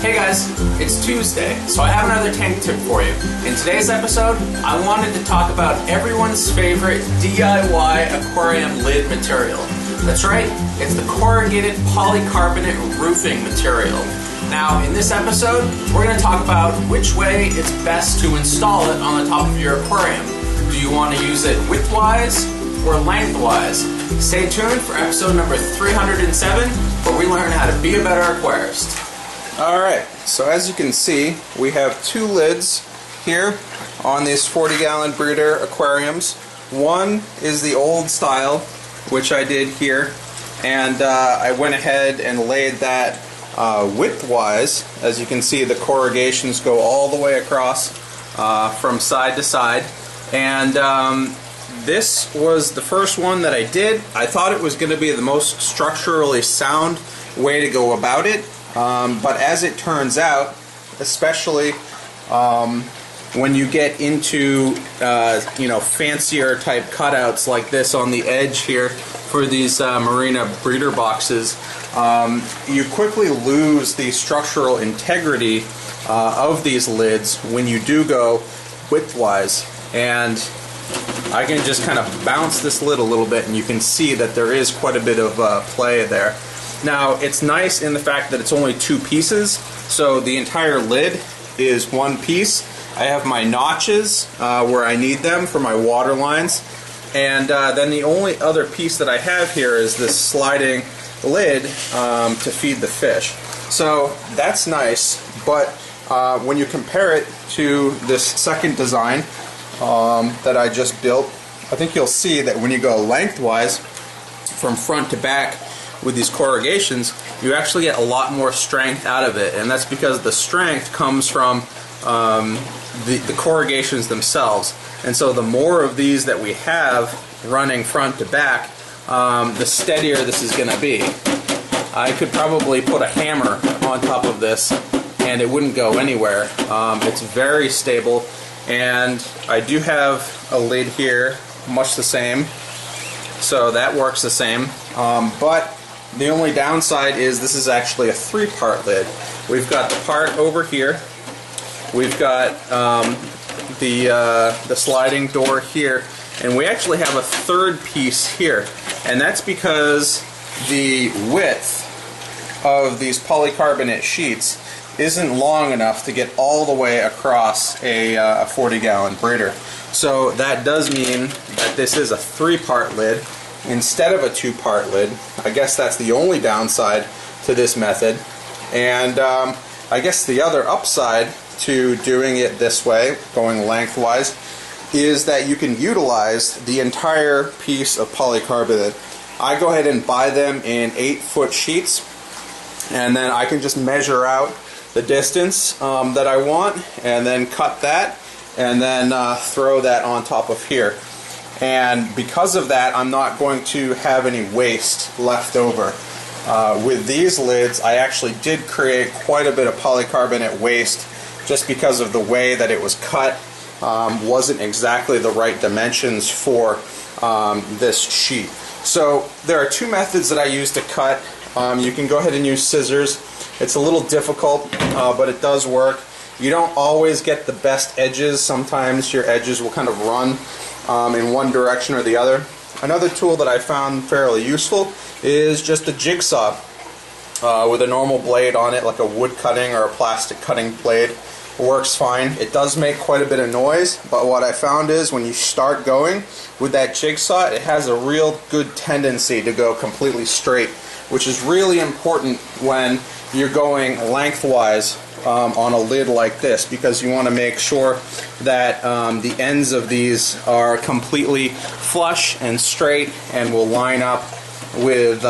Hey guys, it's Tuesday, so I have another tank tip for you. In today's episode, I wanted to talk about everyone's favorite DIY aquarium lid material. That's right, it's the corrugated polycarbonate roofing material. Now, in this episode, we're going to talk about which way it's best to install it on the top of your aquarium. Do you want to use it widthwise or lengthwise? Stay tuned for episode number 307, where we learn how to be a better aquarist. Alright, so as you can see, we have two lids here on these 40-gallon breeder aquariums. One is the old style, which I did here, and I went ahead and laid that widthwise. As you can see, the corrugations go all the way across from side to side, and this was the first one that I did. I thought it was going to be the most structurally sound way to go about it. But as it turns out, especially when you get into fancier type cutouts like this on the edge here for these marina breeder boxes, you quickly lose the structural integrity of these lids when you do go widthwise. And I can just kind of bounce this lid a little bit, and you can see that there is quite a bit of play there. Now, it's nice in the fact that it's only two pieces, so the entire lid is one piece. I have my notches where I need them for my water lines, and then the only other piece that I have here is this sliding lid to feed the fish. So that's nice, but when you compare it to this second design that I just built, I think you'll see that when you go lengthwise from front to back with these corrugations, you actually get a lot more strength out of it, and that's because the strength comes from the corrugations themselves. And so the more of these that we have running front to back, the steadier this is going to be. I could probably put a hammer on top of this and it wouldn't go anywhere. It's very stable, and I do have a lid here, much the same, so that works the same. But the only downside is this is actually a three-part lid. We've got the part over here, we've got the sliding door here, and we actually have a third piece here, and that's because the width of these polycarbonate sheets isn't long enough to get all the way across a 40-gallon breeder. So that does mean that this is a three-part lid instead of a two-part lid. I guess that's the only downside to this method. And I guess the other upside to doing it this way, going lengthwise, is that you can utilize the entire piece of polycarbonate. I go ahead and buy them in 8-foot sheets, and then I can just measure out the distance that I want, and then cut that, and then throw that on top of here. And because of that, I'm not going to have any waste left over. With these lids, I actually did create quite a bit of polycarbonate waste just because of the way that it was cut. Wasn't exactly the right dimensions for this sheet. So there are two methods that I use to cut. You can go ahead and use scissors. It's a little difficult, but it does work. You don't always get the best edges. Sometimes your edges will kind of run in one direction or the other. Another tool that I found fairly useful is just a jigsaw with a normal blade on it, like a wood cutting or a plastic cutting blade. It works fine. It does make quite a bit of noise, but what I found is when you start going with that jigsaw, it has a real good tendency to go completely straight, which is really important when you're going lengthwise on a lid like this, because you want to make sure that the ends of these are completely flush and straight and will line up with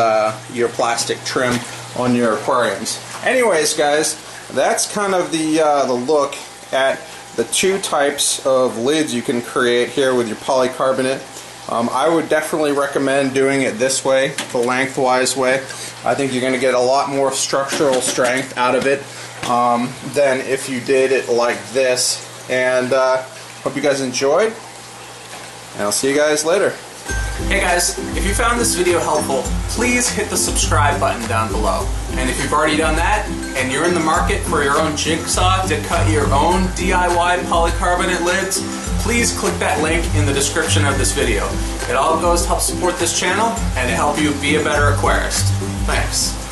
your plastic trim on your aquariums. Anyways, guys, that's kind of the look at the two types of lids you can create here with your polycarbonate. I would definitely recommend doing it this way, the lengthwise way. I think you're going to get a lot more structural strength out of it than if you did it like this. And hope you guys enjoyed, and I'll see you guys later. Hey guys, if you found this video helpful, please hit the subscribe button down below. And if you've already done that, and you're in the market for your own jigsaw to cut your own DIY polycarbonate lids, please click that link in the description of this video. It all goes to help support this channel and to help you be a better aquarist. Thanks.